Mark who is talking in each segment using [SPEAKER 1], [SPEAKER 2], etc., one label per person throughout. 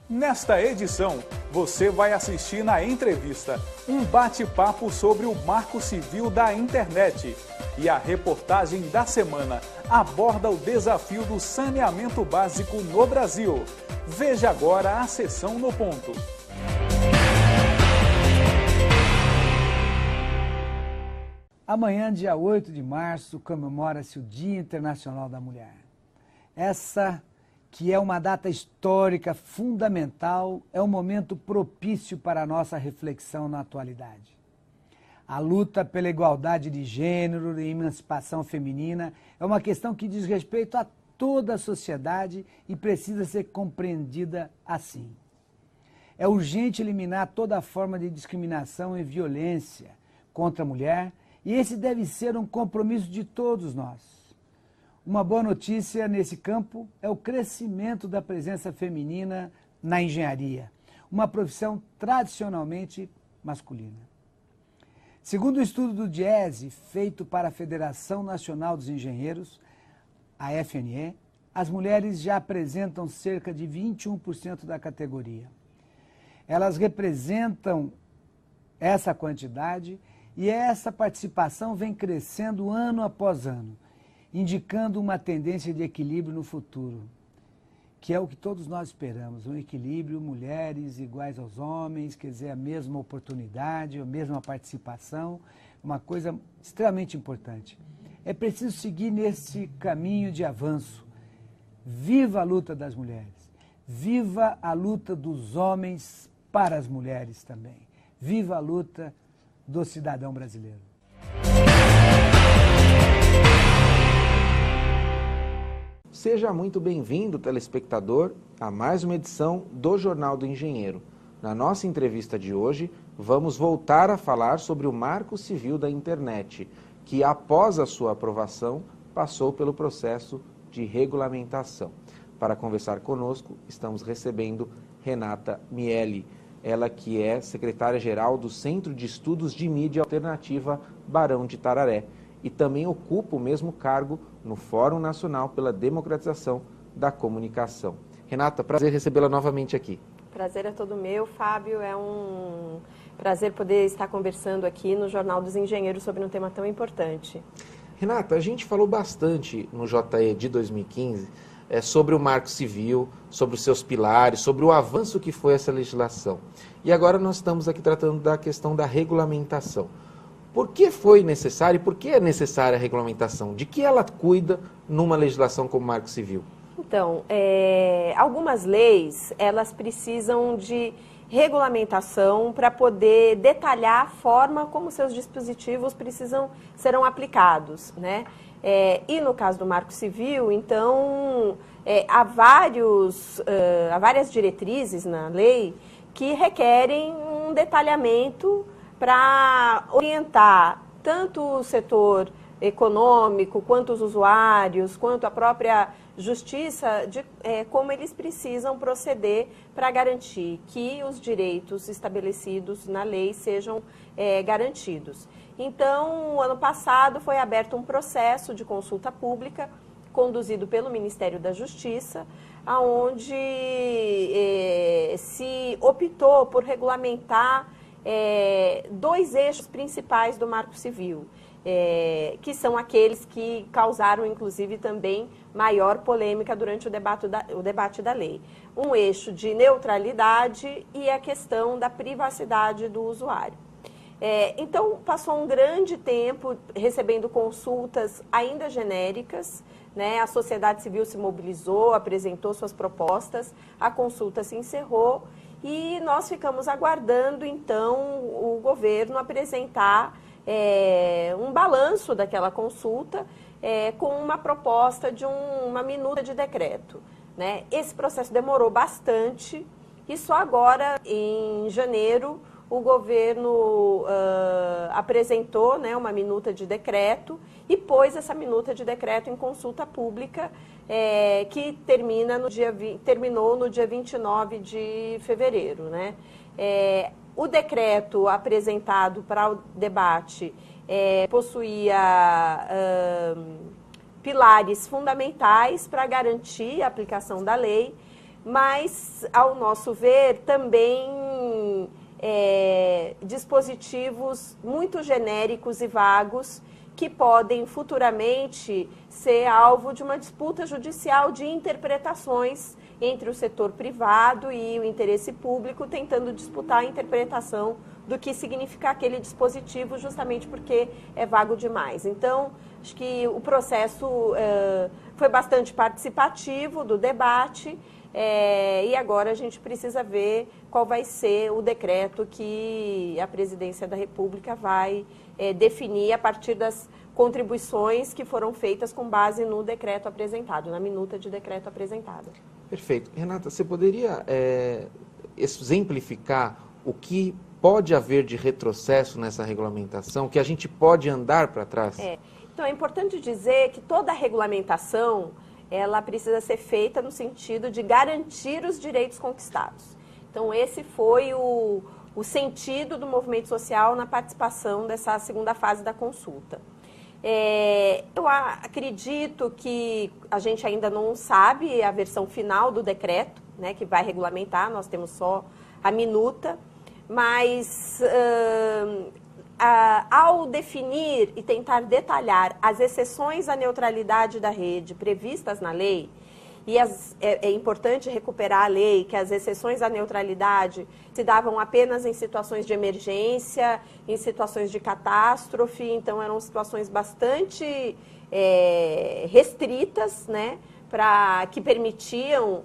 [SPEAKER 1] Nesta edição, você vai assistir na entrevista um bate-papo sobre o Marco Civil da Internet. E a reportagem da semana aborda o desafio do saneamento básico no Brasil. Veja agora a sessão no ponto.
[SPEAKER 2] Amanhã, dia 8 de março, comemora-se o Dia Internacional da Mulher. Essa que é uma data histórica fundamental, é um momento propício para a nossa reflexão na atualidade. A luta pela igualdade de gênero e emancipação feminina é uma questão que diz respeito a toda a sociedade e precisa ser compreendida assim. É urgente eliminar toda forma de discriminação e violência contra a mulher, e esse deve ser um compromisso de todos nós. Uma boa notícia nesse campo é o crescimento da presença feminina na engenharia, uma profissão tradicionalmente masculina. Segundo o estudo do DIESE, feito para a Federação Nacional dos Engenheiros, a FNE, as mulheres já apresentam cerca de 21% da categoria. Elas representam essa quantidade e essa participação vem crescendo ano após ano, indicando uma tendência de equilíbrio no futuro, que é o que todos nós esperamos, um equilíbrio, mulheres iguais aos homens, quer dizer, a mesma oportunidade, a mesma participação, uma coisa extremamente importante. É preciso seguir nesse caminho de avanço. Viva a luta das mulheres, viva a luta dos homens para as mulheres também, viva a luta do cidadão brasileiro.
[SPEAKER 3] Seja muito bem-vindo, telespectador, a mais uma edição do Jornal do Engenheiro. Na nossa entrevista de hoje, vamos voltar a falar sobre o Marco Civil da Internet, que após a sua aprovação, passou pelo processo de regulamentação. Para conversar conosco, estamos recebendo Renata Miele, ela que é secretária-geral do Centro de Estudos de Mídia Alternativa Barão de Tararé, e também ocupa o mesmo cargo no Fórum Nacional pela Democratização da Comunicação. Renata, prazer recebê-la novamente aqui.
[SPEAKER 4] Prazer é todo meu, Fábio. É um prazer poder estar conversando aqui no Jornal dos Engenheiros sobre um tema tão importante.
[SPEAKER 3] Renata, a gente falou bastante no JE de 2015 sobre o Marco Civil, sobre os seus pilares, sobre o avanço que foi essa legislação. E agora nós estamos aqui tratando da questão da regulamentação. Por que foi necessário e por que é necessária a regulamentação? De que ela cuida numa legislação como o Marco Civil?
[SPEAKER 4] Então, algumas leis, elas precisam de regulamentação para poder detalhar a forma como seus dispositivos serão aplicados, né? E no caso do Marco Civil, então, há várias diretrizes na lei que requerem um detalhamento para orientar tanto o setor econômico, quanto os usuários, quanto a própria justiça, de como eles precisam proceder para garantir que os direitos estabelecidos na lei sejam garantidos. Então, ano passado foi aberto um processo de consulta pública conduzido pelo Ministério da Justiça, onde se optou por regulamentar dois eixos principais do Marco Civil, que são aqueles que causaram, inclusive, também maior polêmica durante o debate da lei. Um eixo de neutralidade e a questão da privacidade do usuário. Então, passou um grande tempo recebendo consultas ainda genéricas, né? A sociedade civil se mobilizou, apresentou suas propostas, a consulta se encerrou e nós ficamos aguardando, então, o governo apresentar um balanço daquela consulta com uma proposta de uma minuta de decreto, né? Esse processo demorou bastante e só agora, em janeiro, o governo apresentou, né, uma minuta de decreto e pôs essa minuta de decreto em consulta pública, que terminou no dia 29 de fevereiro. Né? O decreto apresentado para o debate possuía pilares fundamentais para garantir a aplicação da lei, mas, ao nosso ver, também dispositivos muito genéricos e vagos que podem futuramente ser alvo de uma disputa judicial de interpretações entre o setor privado e o interesse público, tentando disputar a interpretação do que significa aquele dispositivo, justamente porque é vago demais. Então, acho que o processo foi bastante participativo do debate, e agora a gente precisa ver qual vai ser o decreto que a Presidência da República vai definir a partir das contribuições que foram feitas com base no decreto apresentado, na minuta de decreto apresentada.
[SPEAKER 3] Perfeito. Renata, você poderia exemplificar o que pode haver de retrocesso nessa regulamentação, que a gente pode andar para trás?
[SPEAKER 4] Então, é importante dizer que toda a regulamentação, ela precisa ser feita no sentido de garantir os direitos conquistados. Então, esse foi o sentido do movimento social na participação dessa segunda fase da consulta. Eu acredito que a gente ainda não sabe a versão final do decreto, né, que vai regulamentar, nós temos só a minuta, mas ao definir e tentar detalhar as exceções à neutralidade da rede previstas na lei, e é importante recuperar a lei, que as exceções à neutralidade se davam apenas em situações de emergência, em situações de catástrofe, então eram situações bastante restritas, né, que permitiam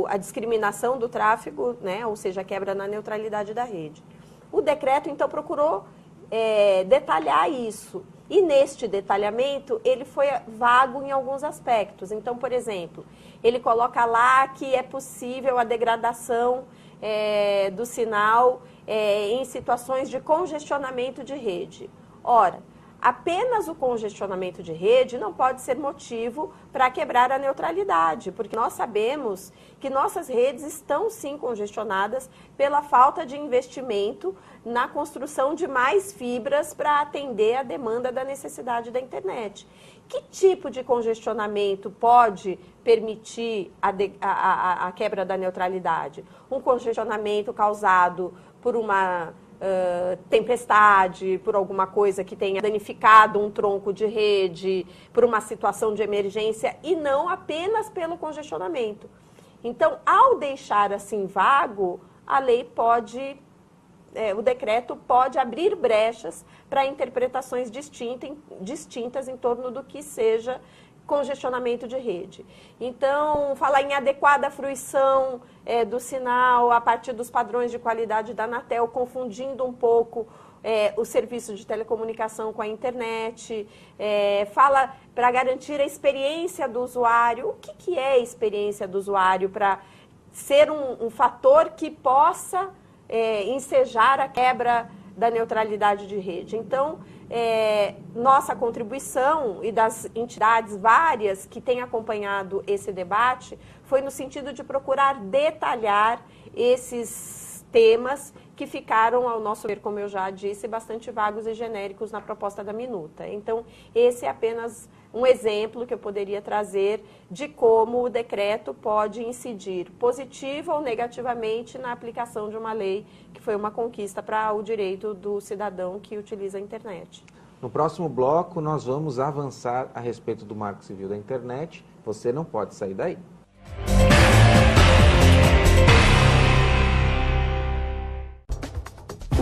[SPEAKER 4] a discriminação do tráfego, né, ou seja, a quebra na neutralidade da rede. O decreto, então, procurou detalhar isso. E neste detalhamento, ele foi vago em alguns aspectos. Então, por exemplo, ele coloca lá que é possível a degradação do sinal em situações de congestionamento de rede. Ora, apenas o congestionamento de rede não pode ser motivo para quebrar a neutralidade, porque nós sabemos que nossas redes estão sim congestionadas pela falta de investimento na construção de mais fibras para atender a demanda da necessidade da internet. Que tipo de congestionamento pode permitir a quebra da neutralidade? Um congestionamento causado por uma tempestade, por alguma coisa que tenha danificado um tronco de rede, por uma situação de emergência, e não apenas pelo congestionamento. Então, ao deixar assim vago, a lei pode, o decreto pode abrir brechas para interpretações distintas em torno do que seja congestionamento de rede. Então, falar em adequada fruição do sinal a partir dos padrões de qualidade da Anatel, confundindo um pouco o serviço de telecomunicação com a internet, fala para garantir a experiência do usuário. O que é a experiência do usuário para ser um fator que possa ensejar a quebra da neutralidade de rede? Então, nossa contribuição e das entidades várias que têm acompanhado esse debate foi no sentido de procurar detalhar esses temas que ficaram, ao nosso ver, como eu já disse, bastante vagos e genéricos na proposta da minuta. Então, esse é apenas um exemplo que eu poderia trazer de como o decreto pode incidir positiva ou negativamente na aplicação de uma lei que foi uma conquista para o direito do cidadão que utiliza a internet.
[SPEAKER 3] No próximo bloco, nós vamos avançar a respeito do Marco Civil da Internet. Você não pode sair daí.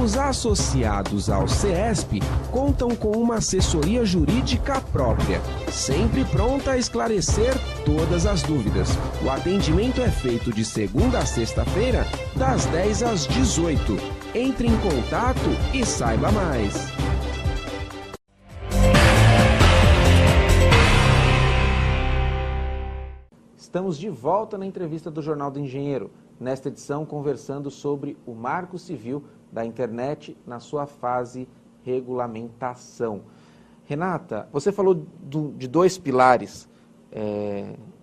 [SPEAKER 5] Os associados ao CESP contam com uma assessoria jurídica própria, sempre pronta a esclarecer todas as dúvidas. O atendimento é feito de segunda a sexta-feira, das 10 às 18. Entre em contato e saiba mais.
[SPEAKER 3] Estamos de volta na entrevista do Jornal do Engenheiro, nesta edição conversando sobre o Marco Civil da Internet na sua fase regulamentação. Renata, você falou de dois pilares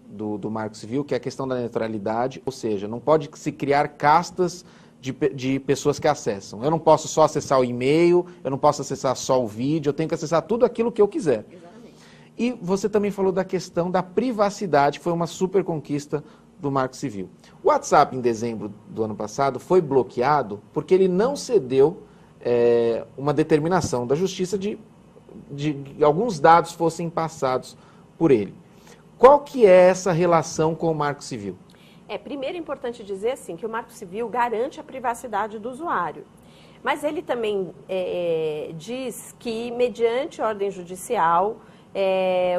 [SPEAKER 3] do Marco Civil, que é a questão da neutralidade, ou seja, não pode se criar castas de pessoas que acessam. Eu não posso só acessar o e-mail, eu não posso acessar só o vídeo, eu tenho que acessar tudo aquilo que eu quiser. Exatamente. E você também falou da questão da privacidade, que foi uma super conquista do Marco Civil. O WhatsApp, em dezembro do ano passado, foi bloqueado porque ele não cedeu uma determinação da Justiça de alguns dados fossem passados por ele. Qual que é essa relação com o Marco Civil?
[SPEAKER 4] Primeiro é importante dizer assim, que o Marco Civil garante a privacidade do usuário. Mas ele também diz que, mediante ordem judicial,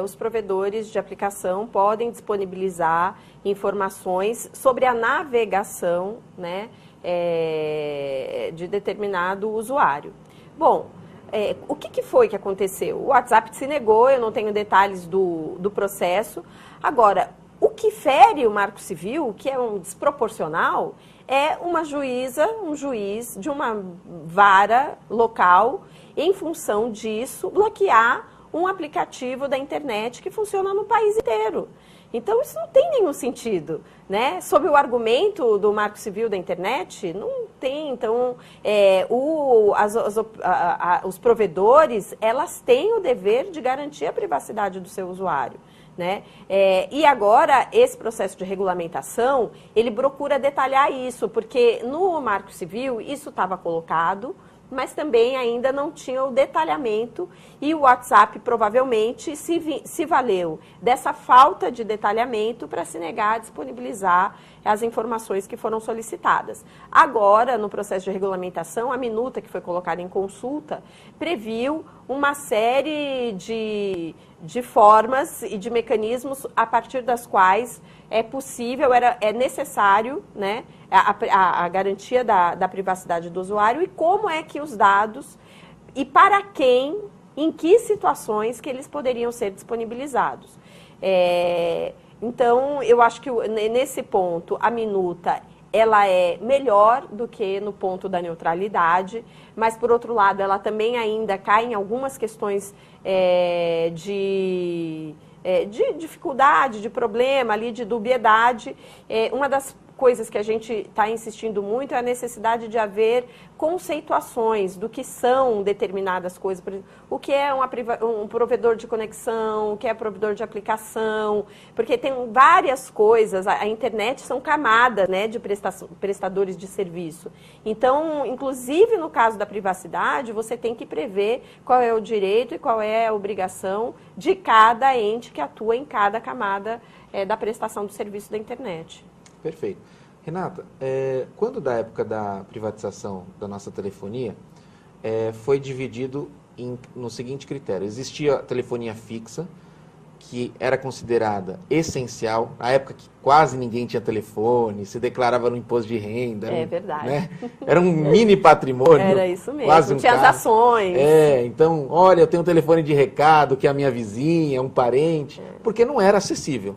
[SPEAKER 4] os provedores de aplicação podem disponibilizar informações sobre a navegação, né, de determinado usuário. Bom, o que foi que aconteceu? O WhatsApp se negou, eu não tenho detalhes do processo. Agora, o que fere o Marco Civil, que é um desproporcional, é um juiz de uma vara local, em função disso, bloquear um aplicativo da internet que funciona no país inteiro. Então, isso não tem nenhum sentido, né? Sob o argumento do Marco Civil da internet, não tem. Então, os provedores, elas têm o dever de garantir a privacidade do seu usuário, né? E agora, esse processo de regulamentação, ele procura detalhar isso, porque no Marco Civil isso estava colocado, mas também ainda não tinha o detalhamento, e o WhatsApp provavelmente se valeu dessa falta de detalhamento para se negar a disponibilizar as informações que foram solicitadas. Agora, no processo de regulamentação, a minuta que foi colocada em consulta previu uma série de formas e de mecanismos a partir das quais é possível, é necessário, né, a garantia da privacidade do usuário, e como é que os dados, e para quem, em que situações que eles poderiam ser disponibilizados. Então, eu acho que nesse ponto a minuta ela é melhor do que no ponto da neutralidade, mas, por outro lado, ela também ainda cai em algumas questões de dificuldade, de problema ali, de dubiedade. Uma das coisas que a gente está insistindo muito é a necessidade de haver conceituações do que são determinadas coisas. Por exemplo, o que é um provedor de conexão, o que é provedor de aplicação, porque tem várias coisas, a internet são camadas, né, de prestadores de serviço. Então, inclusive no caso da privacidade, você tem que prever qual é o direito e qual é a obrigação de cada ente que atua em cada camada da prestação do serviço da internet.
[SPEAKER 3] Perfeito. Renata, quando da época da privatização da nossa telefonia, foi dividido no seguinte critério. Existia a telefonia fixa, que era considerada essencial, na época que quase ninguém tinha telefone, se declarava no imposto de renda.
[SPEAKER 4] Verdade.
[SPEAKER 3] Né? Era um mini patrimônio.
[SPEAKER 4] Era isso mesmo,
[SPEAKER 3] quase
[SPEAKER 4] tinha as ações.
[SPEAKER 3] Então, olha, eu tenho um telefone de recado, que é a minha vizinha, um parente, porque não era acessível.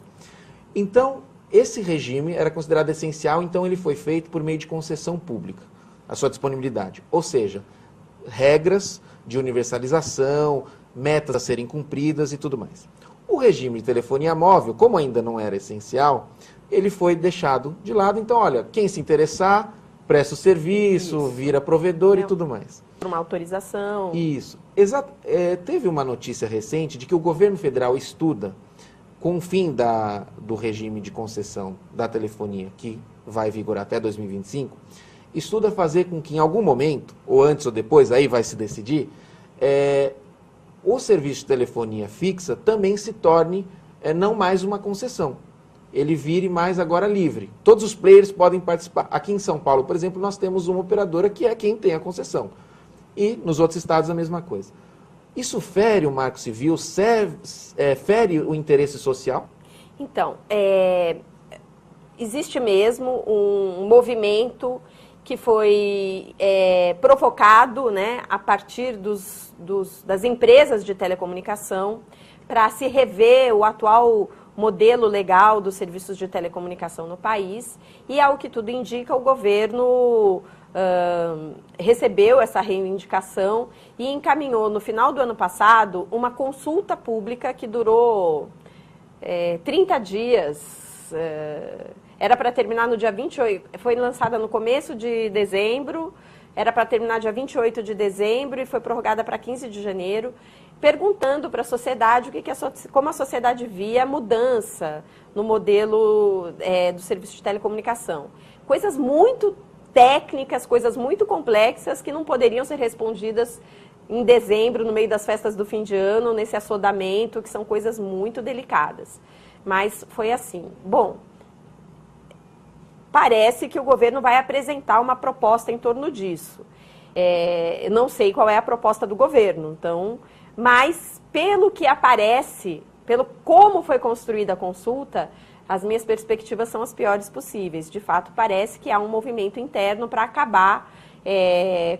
[SPEAKER 3] Então, esse regime era considerado essencial, então ele foi feito por meio de concessão pública, a sua disponibilidade. Ou seja, regras de universalização, metas a serem cumpridas e tudo mais. O regime de telefonia móvel, como ainda não era essencial, ele foi deixado de lado. Então, olha, quem se interessar, presta o serviço, vira provedor e tudo mais.
[SPEAKER 4] Uma autorização.
[SPEAKER 3] Isso. Teve uma notícia recente de que o governo federal estuda, com o fim do regime de concessão da telefonia, que vai vigorar até 2025, estuda fazer com que em algum momento, ou antes ou depois, aí vai se decidir, o serviço de telefonia fixa também se torne não mais uma concessão. Ele vire mais agora livre. Todos os players podem participar. Aqui em São Paulo, por exemplo, nós temos uma operadora que é quem tem a concessão. E nos outros estados a mesma coisa. Isso fere o Marco Civil? Fere o interesse social?
[SPEAKER 4] Então, existe mesmo um movimento que foi provocado, né, a partir das empresas de telecomunicação para se rever o atual modelo legal dos serviços de telecomunicação no país, e, ao que tudo indica, o governo recebeu essa reivindicação e encaminhou, no final do ano passado, uma consulta pública que durou 30 dias. Era para terminar no dia 28, foi lançada no começo de dezembro, era para terminar dia 28 de dezembro e foi prorrogada para 15 de janeiro, perguntando para a sociedade como a sociedade via a mudança no modelo do serviço de telecomunicação. Coisas muito técnicas, coisas muito complexas que não poderiam ser respondidas em dezembro, no meio das festas do fim de ano, nesse assodamento, que são coisas muito delicadas. Mas foi assim. Bom, parece que o governo vai apresentar uma proposta em torno disso. Eu não sei qual é a proposta do governo, então, mas pelo que aparece, pelo como foi construída a consulta, as minhas perspectivas são as piores possíveis. De fato, parece que há um movimento interno para acabar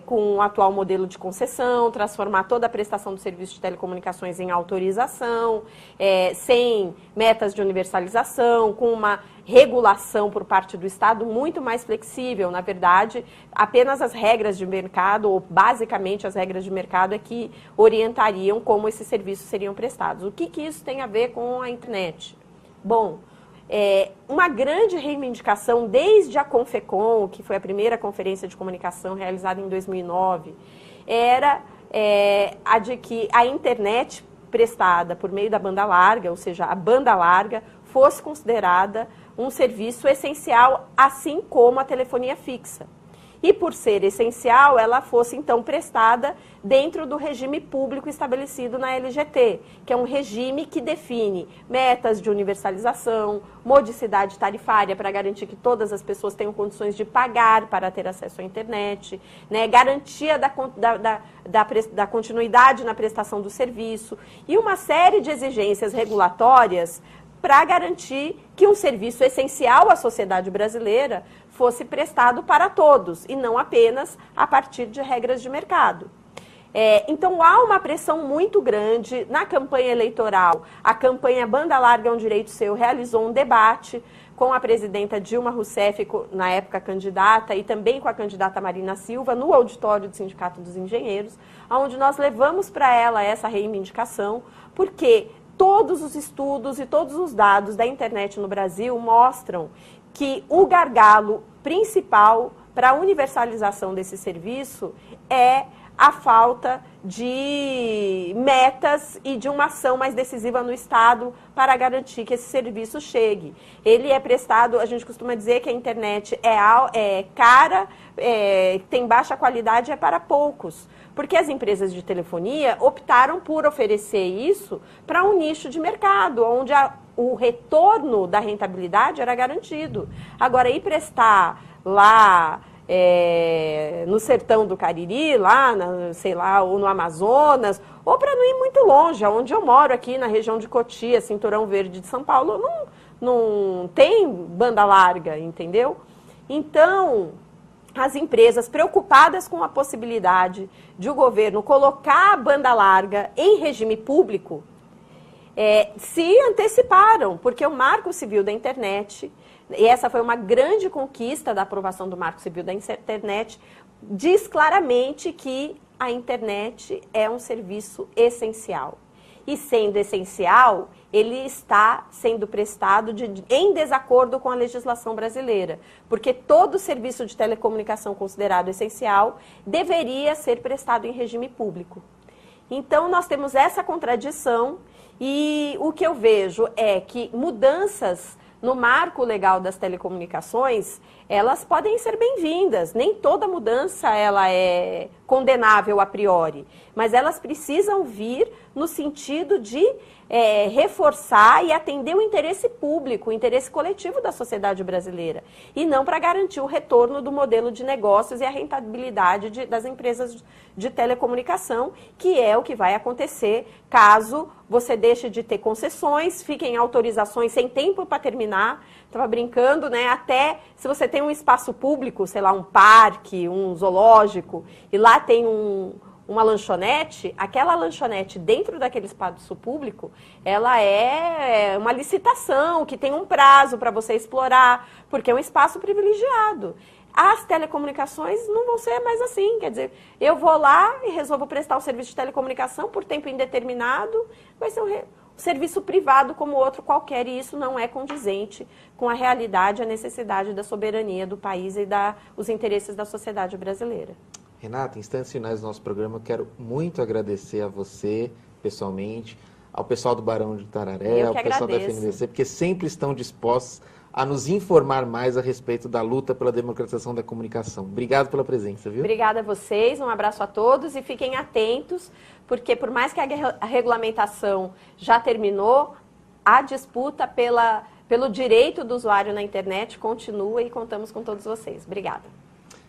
[SPEAKER 4] com o atual modelo de concessão, transformar toda a prestação do serviço de telecomunicações em autorização, sem metas de universalização, com uma regulação por parte do Estado muito mais flexível. Na verdade, apenas as regras de mercado, ou basicamente as regras de mercado, é que orientariam como esses serviços seriam prestados. O que isso tem a ver com a internet? Bom, uma grande reivindicação desde a Confecom, que foi a primeira conferência de comunicação realizada em 2009, era a de que a internet prestada por meio da banda larga, ou seja, a banda larga, fosse considerada um serviço essencial, assim como a telefonia fixa. E por ser essencial, ela fosse então prestada dentro do regime público estabelecido na LGT, que é um regime que define metas de universalização, modicidade tarifária para garantir que todas as pessoas tenham condições de pagar para ter acesso à internet, né, garantia da continuidade na prestação do serviço e uma série de exigências regulatórias para garantir que um serviço essencial à sociedade brasileira fosse prestado para todos e não apenas a partir de regras de mercado. Então, há uma pressão muito grande na campanha eleitoral. A campanha Banda Larga é um Direito Seu realizou um debate com a presidenta Dilma Rousseff, na época candidata, e também com a candidata Marina Silva, no auditório do Sindicato dos Engenheiros, onde nós levamos para ela essa reivindicação, porque todos os estudos e todos os dados da internet no Brasil mostram que o gargalo principal para a universalização desse serviço é a falta de metas e de uma ação mais decisiva no Estado para garantir que esse serviço chegue. Ele é prestado, a gente costuma dizer que a internet é cara, tem baixa qualidade, é para poucos. Porque as empresas de telefonia optaram por oferecer isso para um nicho de mercado, onde o retorno da rentabilidade era garantido. Agora, ir prestar lá no sertão do Cariri, lá, sei lá, ou no Amazonas, ou para não ir muito longe, onde eu moro aqui na região de Cotia, Cinturão Verde de São Paulo, não tem banda larga, entendeu? Então, as empresas preocupadas com a possibilidade de o governo colocar a banda larga em regime público, se anteciparam, porque o Marco Civil da Internet, e essa foi uma grande conquista da aprovação do Marco Civil da Internet, diz claramente que a internet é um serviço essencial. E sendo essencial, ele está sendo prestado em desacordo com a legislação brasileira, porque todo serviço de telecomunicação considerado essencial deveria ser prestado em regime público. Então, nós temos essa contradição e o que eu vejo é que mudanças no marco legal das telecomunicações, elas podem ser bem-vindas. Nem toda mudança ela é condenável a priori, mas elas precisam vir no sentido de reforçar e atender o interesse público, o interesse coletivo da sociedade brasileira, e não para garantir o retorno do modelo de negócios e a rentabilidade das empresas de telecomunicação, que é o que vai acontecer caso você deixe de ter concessões, fiquem em autorizações sem tempo para terminar. Estava brincando, né? Até se você tem um espaço público, sei lá, um parque, um zoológico, e lá tem uma lanchonete, aquela lanchonete dentro daquele espaço público, ela é uma licitação que tem um prazo para você explorar, porque é um espaço privilegiado. As telecomunicações não vão ser mais assim, quer dizer, eu vou lá e resolvo prestar o serviço de telecomunicação por tempo indeterminado, vai ser um serviço privado como outro qualquer, e isso não é condizente com a realidade, a necessidade da soberania do país e os interesses da sociedade brasileira.
[SPEAKER 3] Renata, em instantes finais do nosso programa, eu quero muito agradecer a você pessoalmente, ao pessoal do Barão de Tararé, ao pessoal da FNDC, porque sempre estão dispostos a nos informar mais a respeito da luta pela democratização da comunicação. Obrigado pela presença, viu?
[SPEAKER 4] Obrigada a vocês, um abraço a todos e fiquem atentos, porque por mais que a regulamentação já terminou, a disputa pelo direito do usuário na internet continua e contamos com todos vocês. Obrigada.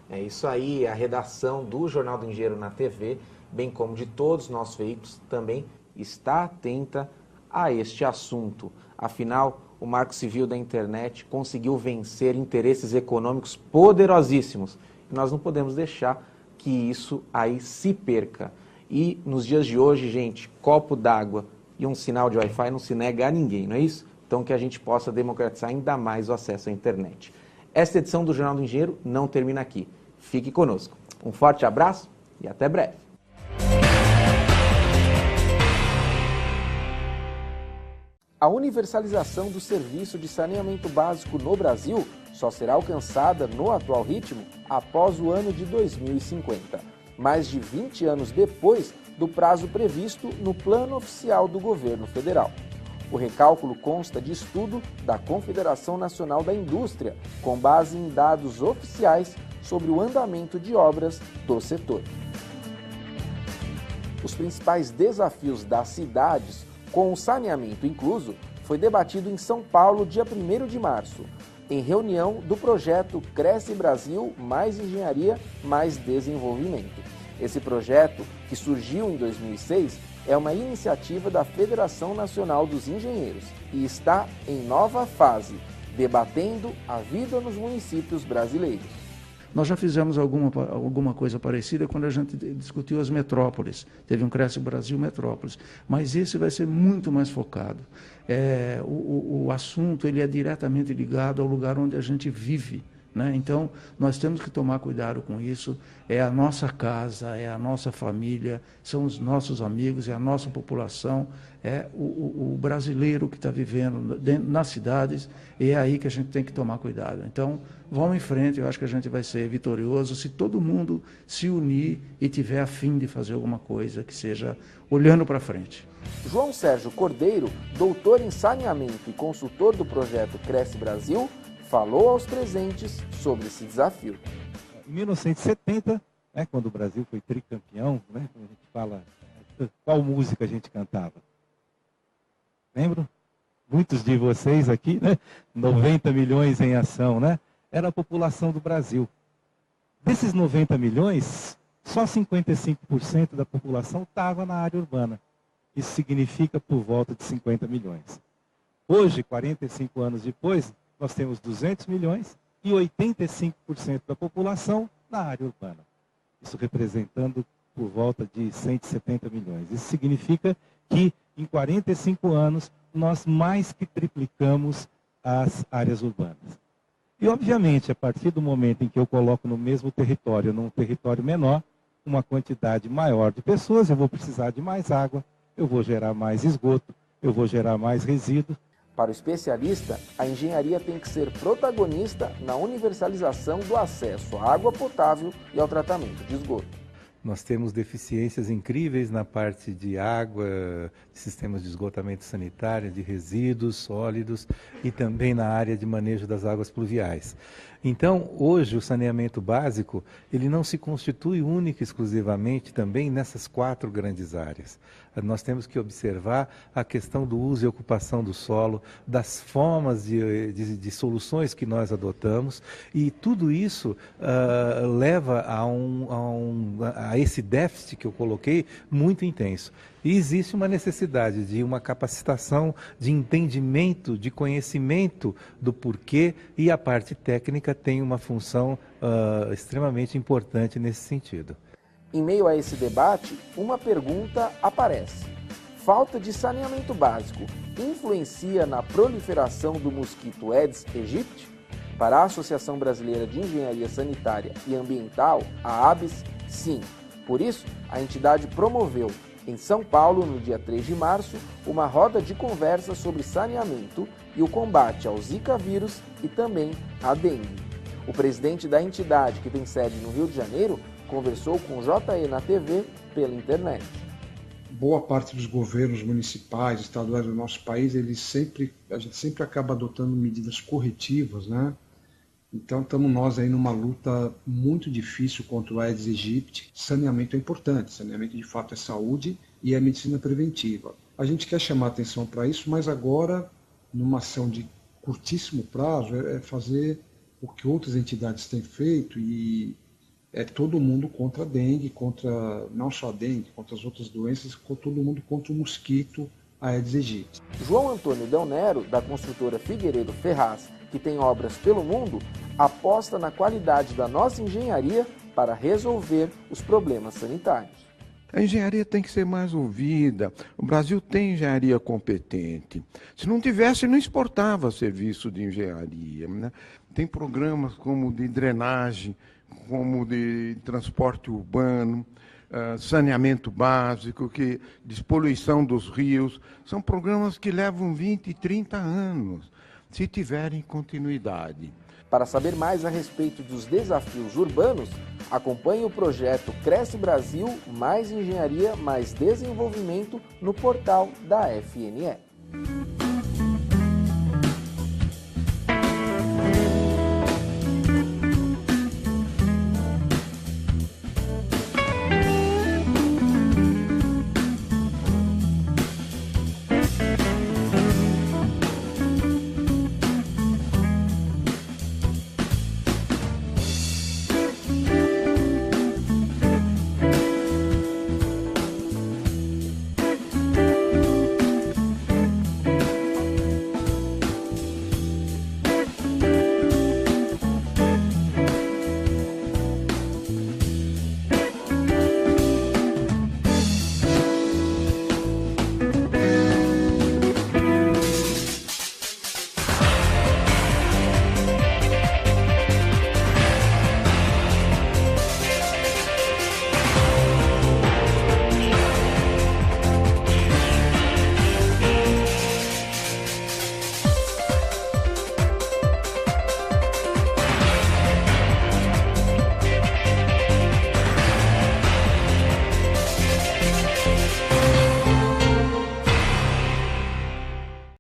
[SPEAKER 3] É isso aí, a redação do Jornal do Engenheiro na TV, bem como de todos os nossos veículos, também está atenta a este assunto. Afinal, o Marco Civil da Internet conseguiu vencer interesses econômicos poderosíssimos. E nós não podemos deixar que isso aí se perca. E nos dias de hoje, gente, copo d'água e um sinal de Wi-Fi não se nega a ninguém, não é isso? Então que a gente possa democratizar ainda mais o acesso à internet. Esta edição do Jornal do Engenheiro não termina aqui. Fique conosco. Um forte abraço e até breve. A universalização do serviço de saneamento básico no Brasil só será alcançada no atual ritmo após o ano de 2050, mais de 20 anos depois do prazo previsto no Plano Oficial do Governo Federal. O recálculo consta de estudo da Confederação Nacional da Indústria, com base em dados oficiais sobre o andamento de obras do setor. Os principais desafios das cidades com o saneamento incluso, foi debatido em São Paulo, dia 1º de março, em reunião do projeto Cresce Brasil, mais engenharia, mais desenvolvimento. Esse projeto, que surgiu em 2006, é uma iniciativa da Federação Nacional dos Engenheiros e está em nova fase, debatendo a vida nos municípios brasileiros.
[SPEAKER 6] Nós já fizemos alguma coisa parecida quando a gente discutiu as metrópoles. Teve um Cresce Brasil Metrópoles. Mas esse vai ser muito mais focado. O assunto ele é diretamente ligado ao lugar onde a gente vive, né? Então, nós temos que tomar cuidado com isso. É a nossa casa, é a nossa família, são os nossos amigos, é a nossa população, é o brasileiro que está vivendo nas cidades, e é aí que a gente tem que tomar cuidado. Então, vamos em frente, eu acho que a gente vai ser vitorioso se todo mundo se unir e tiver a fim de fazer alguma coisa que seja olhando para frente.
[SPEAKER 3] João Sérgio Cordeiro, doutor em saneamento e consultor do projeto Cresce Brasil, falou aos presentes sobre esse desafio.
[SPEAKER 7] Em 1970, quando o Brasil foi tricampeão, quando a gente fala, qual música a gente cantava? Lembram? Muitos de vocês aqui, 90 milhões em ação, Era a população do Brasil. Desses 90 milhões, só 55% da população estava na área urbana. Isso significa por volta de 50 milhões. Hoje, 45 anos depois, nós temos 200 milhões e 85% da população na área urbana. Isso representando por volta de 170 milhões. Isso significa que em 45 anos nós mais que triplicamos as áreas urbanas. E obviamente, a partir do momento em que eu coloco no mesmo território, num território menor, uma quantidade maior de pessoas, eu vou precisar de mais água, eu vou gerar mais esgoto, eu vou gerar mais resíduos.
[SPEAKER 3] Para o especialista, a engenharia tem que ser protagonista na universalização do acesso à água potável e ao tratamento de esgoto.
[SPEAKER 8] Nós temos deficiências incríveis na parte de água, de sistemas de esgotamento sanitário, de resíduos sólidos e também na área de manejo das águas pluviais. Então, hoje, o saneamento básico, ele não se constitui única e exclusivamente também nessas 4 grandes áreas. Nós temos que observar a questão do uso e ocupação do solo, das formas de soluções que nós adotamos, e tudo isso leva a esse déficit que eu coloquei muito intenso. E existe uma necessidade de uma capacitação, de entendimento, de conhecimento do porquê, e a parte técnica tem uma função extremamente importante nesse sentido.
[SPEAKER 3] Em meio a esse debate, uma pergunta aparece. Falta de saneamento básico influencia na proliferação do mosquito Aedes aegypti? Para a Associação Brasileira de Engenharia Sanitária e Ambiental, a ABS, sim. Por isso, a entidade promoveu, em São Paulo, no dia 3 de março, uma roda de conversa sobre saneamento e o combate ao Zika vírus e também à dengue. O presidente da entidade, que tem sede no Rio de Janeiro, conversou com o JE na TV pela internet.
[SPEAKER 9] boa parte dos governos municipais, estaduais do nosso país, a gente sempre acaba adotando medidas corretivas, né? Então estamos nós aí numa luta muito difícil contra o Aedes aegypti. Saneamento é importante, saneamento de fato é saúde e é medicina preventiva. A gente quer chamar atenção para isso, mas agora, numa ação de curtíssimo prazo, é fazer o que outras entidades têm feito e é todo mundo contra a dengue, não só a dengue, contra as outras doenças, todo mundo contra o mosquito Aedes aegypti.
[SPEAKER 3] João Antônio Del Nero, da construtora Figueiredo Ferraz, que tem obras pelo mundo, aposta na qualidade da nossa engenharia para resolver os problemas sanitários.
[SPEAKER 10] A engenharia tem que ser mais ouvida. O Brasil tem engenharia competente. Se não tivesse, não exportava serviço de engenharia, né? Tem programas como de drenagem, como de transporte urbano, saneamento básico, despoluição dos rios. São programas que levam 20, 30 anos, se tiverem continuidade.
[SPEAKER 3] Para saber mais a respeito dos desafios urbanos, acompanhe o projeto Cresce Brasil, Mais Engenharia, Mais Desenvolvimento no portal da FNE.